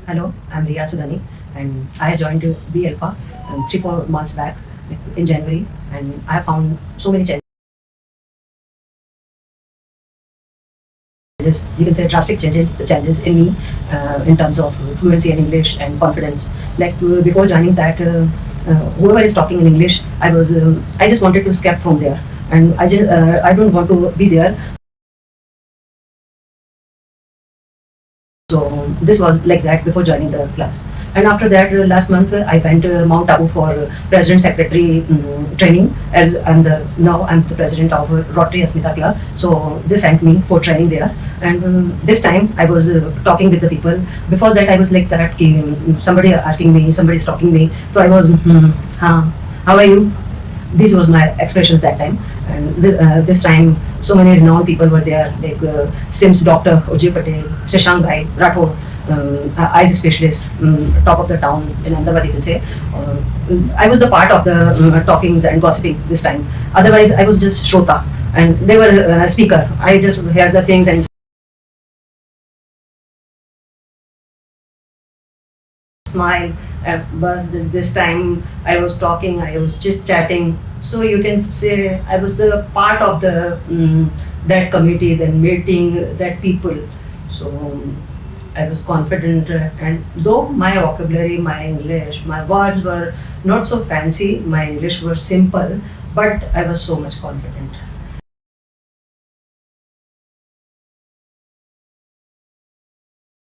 Hello, I'm Riya Sudani, and I joined B Alpha 3-4 months back in January, and I have found so many changes. You can say drastic changes in me in terms of fluency in English and confidence. Like before joining that, whoever is talking in English, I just wanted to escape from there, and I don't want to be there. So this was like that before joining the class. And after that, last month I went to Mount Abu for President Secretary training. As I'm the president of Rotary Asmita Club. So they sent me for training there. And this time I was talking with the people. Before that I was like that. Somebody asking me, somebody's talking me. So I was, how are you? These was my expressions that time. And this time so many renowned people were there, like Sims Dr. Ujay Patel, Shashank Bhai Rathore, eyes specialist, top of the town in Ahmedabad, you can say. I was the part of the talkings and gossiping this time. Otherwise I was just Shrota, and they were speaker. I just heard the things and smile. But this time I was talking, I was chit chatting. So you can say I was the part of the that committee, then meeting that people. So I was confident, and though my vocabulary, my English, my words were not so fancy, my English were simple, but I was so much confident.